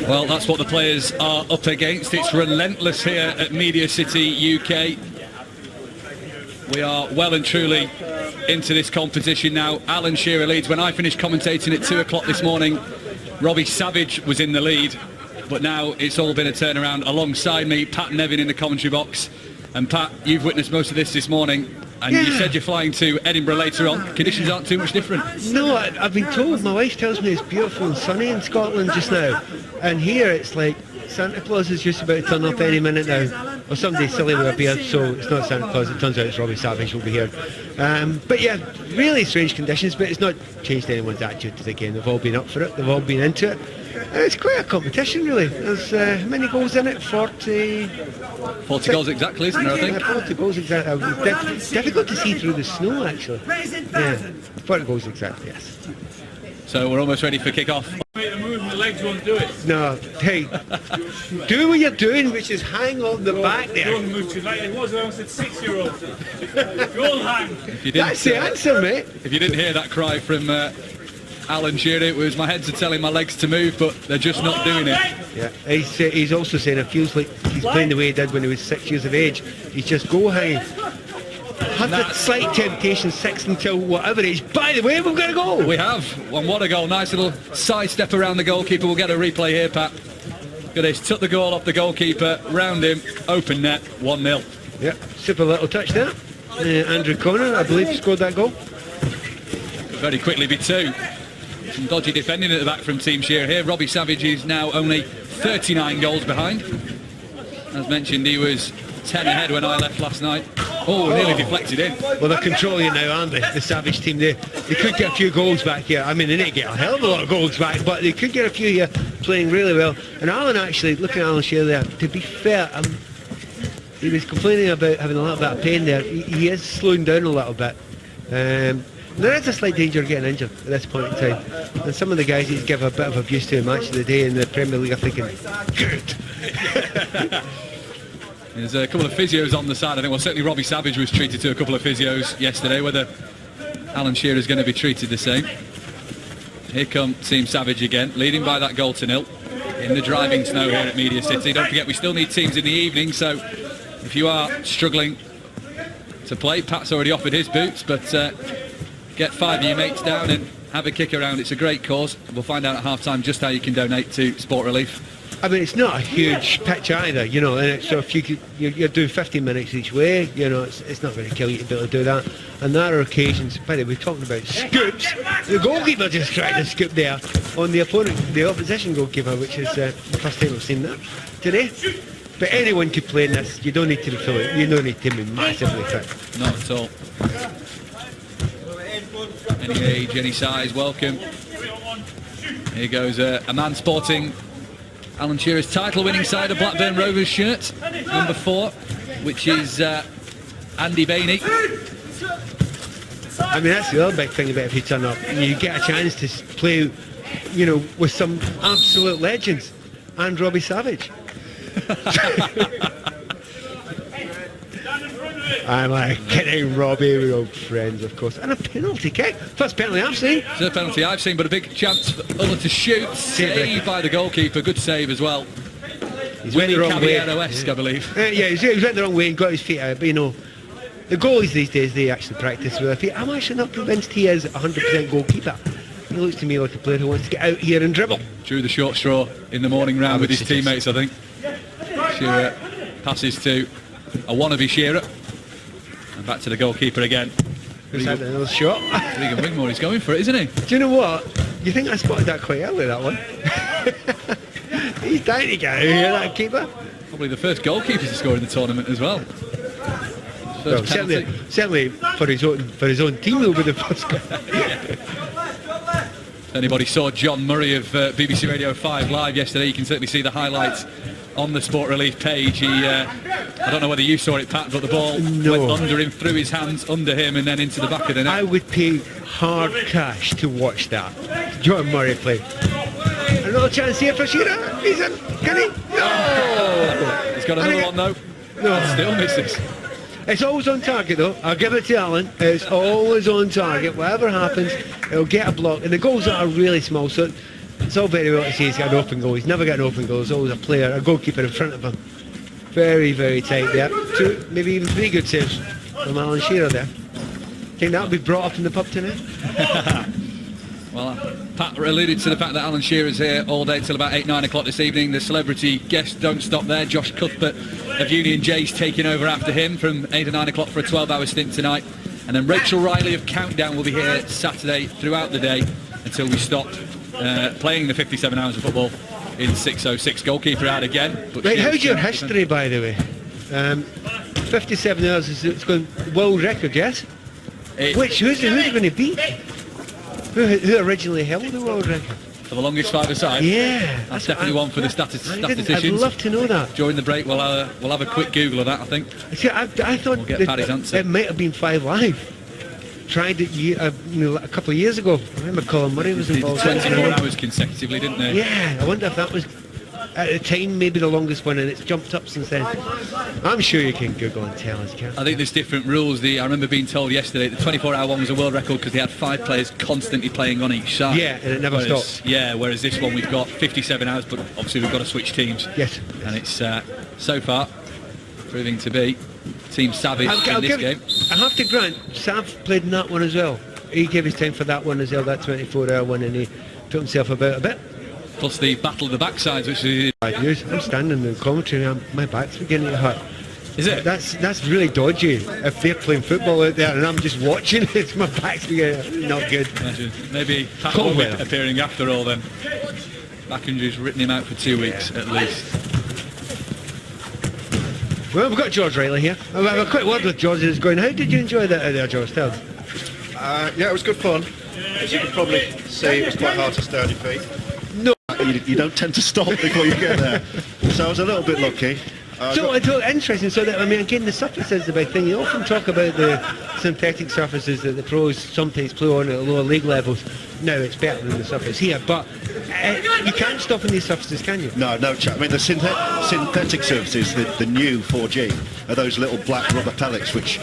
Well, that's what the players are up against. It's relentless here at Media City UK. We are well and truly into this competition now. Alan Shearer leads. When I finished commentating at 2 o'clock this morning, Robbie Savage was in the lead, but now it's all been a turnaround. Alongside me, Pat Nevin in the commentary box. And Pat, you've witnessed most of this morning, and you said you're flying to Edinburgh later on. Conditions aren't too much different. No, I've been told, my wife tells me it's beautiful and sunny in Scotland just now, and here it's like Santa Claus is just about to turn up any minute now, or somebody silly with a beard, so it's not Santa Claus, it turns out it's Robbie Savage who'll be here. But yeah, really strange conditions, but it's not changed anyone's attitude to the game. They've all been up for it, they've all been into it. It's quite a competition, really. There's how many goals in it? 40 goals exactly, isn't there, I think? 40 goals exactly. It's difficult to see through the snow, actually. Yeah, 40 goals exactly, yes. So we're almost ready for kick-off. Make a move and the legs won't do it. No, hey, do what you're doing, which is hang on the back there. Don't move too late. It was, I said 6-year-old. Go hang. That's the answer, mate. If you didn't hear that cry from Alan Shearer, it was my heads are telling my legs to move, but they're just not doing it. Yeah, he's also saying it feels like he's playing the way he did when he was 6 years of age. He's just go hanging. Have the slight temptation, 6 until whatever age. By the way, we've got a goal. We have. And what a goal. Nice little side step around the goalkeeper. We'll get a replay here, Pat. Look at this. Took the goal off the goalkeeper, round him, open net, 1-0. Yeah, super little touch there. Andrew Connor, I believe, scored that goal. Could very quickly be 2. Some dodgy defending at the back from Team Shearer here. Robbie Savage is now only 39 goals behind. As mentioned, he was 10 ahead when I left last night. Oh, nearly deflected in. Well, they're controlling it now, aren't they? The Savage team, they could get a few goals back here. I mean, they need to get a hell of a lot of goals back, but they could get a few here, playing really well. And Alan, actually, looking at Alan Shearer there, to be fair, he was complaining about having a little bit of pain there. He is slowing down a little bit. There is a slight danger of getting injured at this point in time. And some of the guys he's given a bit of abuse to a match of the day in the Premier League are thinking, good. There's a couple of physios on the side. I think, well, certainly Robbie Savage was treated to a couple of physios yesterday. Whether Alan Shearer is going to be treated the same. Here come Team Savage again, leading by that goal to 0 in the driving snow here at Media City. Don't forget, we still need teams in the evening, so if you are struggling to play, Pat's already offered his boots, but get 5 of your mates down and have a kick around. It's a great cause. We'll find out at half-time just how you can donate to Sport Relief. I mean, it's not a huge pitch either, you know, and so if you're doing 15 minutes each way, you know, it's not going to kill you to be able to do that. And there are occasions, by the way, we're talking about scoops. The goalkeeper just tried to scoop there on the opponent, the opposition goalkeeper, which is the first time I've seen that today. But anyone could play in this. You don't need to be fluent. You don't need to be massively fit. Not at all. Any age, any size, welcome. Here goes a man sporting Alan Shearer's title-winning side of Blackburn Rovers shirt, number 4, which is Andy Bainey. I mean, that's the other big thing about if you turn up. You get a chance to play, you know, with some absolute legends, and Robbie Savage. I'm like kidding, Robbie, we're old friends, of course. And a penalty kick. First penalty I've seen. It's a penalty I've seen, but a big chance for Ulla to shoot. Saved by the goalkeeper. Good save as well. He's went the wrong way. I believe. Yeah, he went the wrong way and got his feet out. But you know, the goalies these days, they actually practice with their feet. I'm actually not convinced he is 100% goalkeeper. He looks to me like a player who wants to get out here and dribble. Drew the short straw in the morning round with his teammates, I think. Shearer passes to a wannabe Shearer. And back to the goalkeeper again. He's had another shot. Regan Wigmore, he's going for it, isn't he? Do you know what? You think I spotted that quite early, that one? He's dying to get out here, that keeper. Probably the first goalkeeper to score in the tournament as well. Well, certainly for his own team, he'll be the first goal. If anybody saw John Murray of BBC Radio 5 live yesterday, you can certainly see the highlights on the Sport Relief page. I don't know whether you saw it, Pat, but the ball went under him, through his hands, under him, and then into the back of the net. I would pay hard cash to watch that. John Murray play. Another chance here for Shearer. He's in. Can he? No! He's got another one, though. No. Still misses. It's always on target, though. I'll give it to Alan. It's always on target. Whatever happens, it'll get a block. And the goals are really small, so It's all very well to say he's got an open goal. He's never got an open goal. There's always a player, a goalkeeper in front of him. Very, very tight there. 2, maybe even 3 good saves from Alan Shearer there. Think that'll be brought up in the pub tonight? Well, Pat alluded to the fact that Alan Shearer's here all day till about 8, 9 o'clock this evening. The celebrity guests don't stop there. Josh Cuthbert of Union J's taking over after him from 8 or 9 o'clock for a 12-hour stint tonight. And then Rachel Riley of Countdown will be here Saturday throughout the day until we stop playing the 57 hours of football in 6:06. Goalkeeper out again. Right, how's your history, by the way? 57 hours is it's going world record, yes? Who's going to beat? Who originally held the world record? For the longest five-a-side? Yeah. That's definitely one for the statisticians. I'd love to know that. During the break, we'll have a quick Google of that, I think. See, I thought We'll get Paddy's answer. it might have been 5 Live. Tried it a couple of years ago. I remember Colin Murray was They did involved. 24 hours consecutively, didn't they? Yeah, I wonder if that was at the time maybe the longest one, and it's jumped up since then. I'm sure you can Google and tell us, can't you? I think there's different rules. I remember being told yesterday the 24-hour one was a world record because they had 5 players constantly playing on each side. Yeah, and it never stopped. Yeah, whereas this one we've got 57 hours, but obviously we've got to switch teams. Yes. And it's so far proving to be Team Savage in this game. I have to grant, Sav played in that one as well. He gave his time for that one as well, that 24-hour one, and he took himself about a bit. Plus the battle of the backsides, which is... I'm standing in the commentary and my back's beginning to hurt. Is it? That's really dodgy. If they're playing football out there and I'm just watching it, my back's beginning not good. Imagine. Maybe Pat Cold will be weather. appearing after all then. Back injury's written him out for 2 weeks at least. Well, we've got George Riley here. I'll have a quick word with George as going, how did you enjoy that out there, George? Tell us. Yeah, it was good fun. As you can probably see, it was quite hard to stay on your feet. No. You don't tend to stop before you get there. So I was a little bit lucky. So it's interesting. So that, I mean, again, the surface is the big thing. You often talk about the synthetic surfaces that the pros sometimes play on at lower league levels. Now it's better than the surface here, but you can't stop on these surfaces, can you? No, I mean, the synthetic surfaces, the new 4G, are those little black rubber pellets which...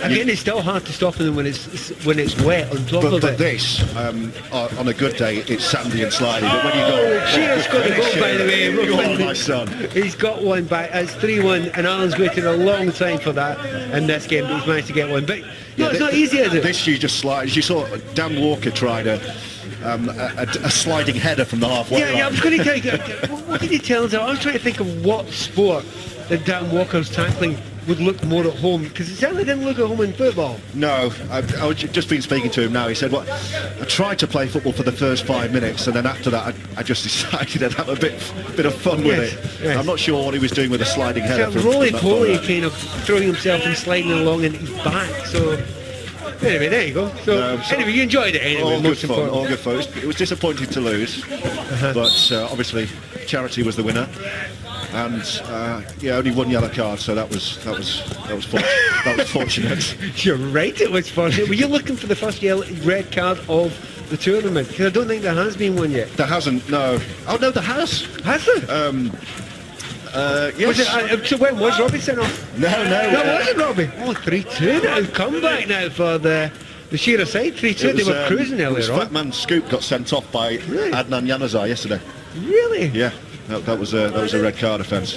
Again, it's still hard to stop them when it's wet on top of it. But this, on a good day, it's sandy and slimy. But when you go... Shearer's got a goal, by the way. Go on, my son. He's got one back. It's 3-1, and Alan's waited a long time for that in this game, but he's managed to get one. But no, it's not easy, is it? This you just slide. You saw Dan Walker tried a sliding header from the halfway line. Yeah, I was going to tell you, what did he tell us? I was trying to think of what sport that Dan Walker's tackling would look more at home, because it certainly didn't look at home in football. No, I've just been speaking to him now. He said, well, I tried to play football for the first 5 minutes, and then after that I just decided I'd have a bit of fun with it. Yes. I'm not sure what he was doing with a sliding header. Roly-poly, kind of throwing himself and sliding along in his back, so... Anyway, there you go. So anyway, you enjoyed it anyway. All good fun, all good fun. It was disappointing to lose, but obviously charity was the winner. And only one yellow card, so that was fortunate. You're right, it was fortunate. Were you looking for the first red card of the tournament? Because I don't think there has been one yet. There hasn't, no. Oh no, there has. Has there? Yes. Was it, so when was Robbie sent off? No. That wasn't Robbie. Oh, 3-2 now. Comeback now for the Shearer side. 3-2. They were cruising earlier on. Fat Man Scoop got sent off by Adnan Januzaj yesterday. Really? Yeah. That was a red card offence.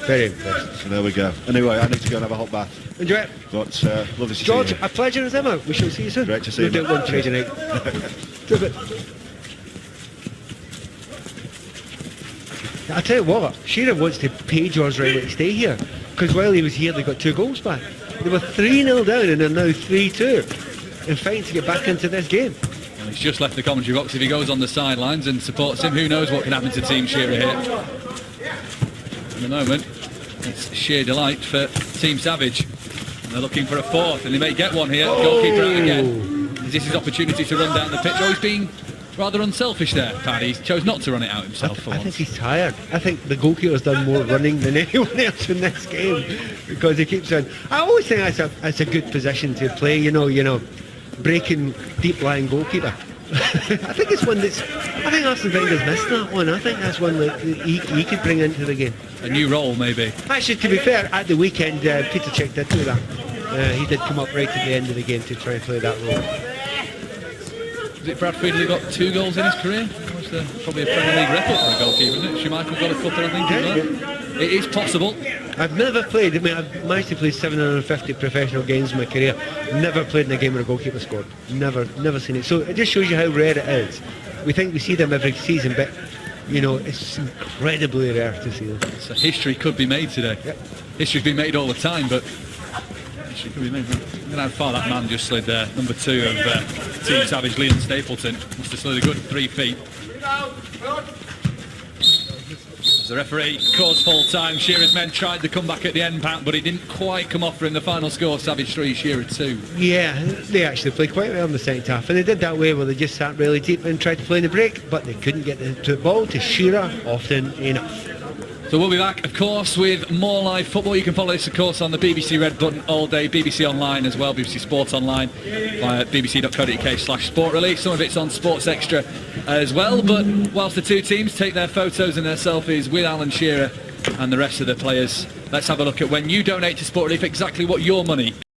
Very impressive. So there we go. Anyway, I need to go and have a hot bath. Enjoy it. But lovely to see George, you. a pleasure as ever. We shall see you soon. Great to see we'll you. do it one Friday night. Do it. I tell you what, Shearer wants to pay George Riley to stay here, because while he was here they got 2 goals back. They were 3-0 down and they're now 3-2 and fighting to get back into this game. Well, he's just left the commentary box. If he goes on the sidelines and supports him, who knows what can happen to Team Shearer here. At the moment, it's sheer delight for Team Savage. And they're looking for a fourth, and they may get one here. Goalkeeper out again. Is this his opportunity to run down the pitch? Oh, he's being rather unselfish there, Paddy. He chose not to run it out himself. I think he's tired. I think the goalkeeper's done more running than anyone else in this game, because he keeps on. I always think that's a good position to play. You know, breaking deep lying goalkeeper. I think it's one that's. I think Arsene Wenger's missed that one. I think that's one that he could bring into the game. A new role, maybe. Actually, to be fair, at the weekend, Peter Cech did do that. He did come up right at the end of the game to try and play that role. Is it Brad Friedel who got 2 goals in his career? probably a Premier League record for a goalkeeper, isn't it? Schmeichel got a couple, I think, as well. It is possible. I've never played, I mean, I've managed to play 750 professional games in my career. Never played in a game where a goalkeeper scored. Never seen it. So it just shows you how rare it is. We think we see them every season, but, you know, it's incredibly rare to see them. So history could be made today. Yep. History's been made all the time, but history could be made. Look at how far that man just slid there. Number 2 of Team Savage, Leon Stapleton. Must have slid a good 3 feet. As the referee calls full time, Shearer's men tried to come back at the end, Pat, but it didn't quite come off for him. The final score, Savage 3, Shearer 2. Yeah, they actually played quite well in the second half, and they did that way where they just sat really deep and tried to play in the break, but they couldn't get the ball to Shearer often enough. So we'll be back, of course, with more live football. You can follow this, of course, on the BBC Red Button all day, BBC Online as well, BBC Sport Online, via bbc.co.uk/sport release. Some of it's on Sports Extra as well. But whilst the two teams take their photos and their selfies with Alan Shearer and the rest of the players, let's have a look at when you donate to Sport Relief, exactly what your money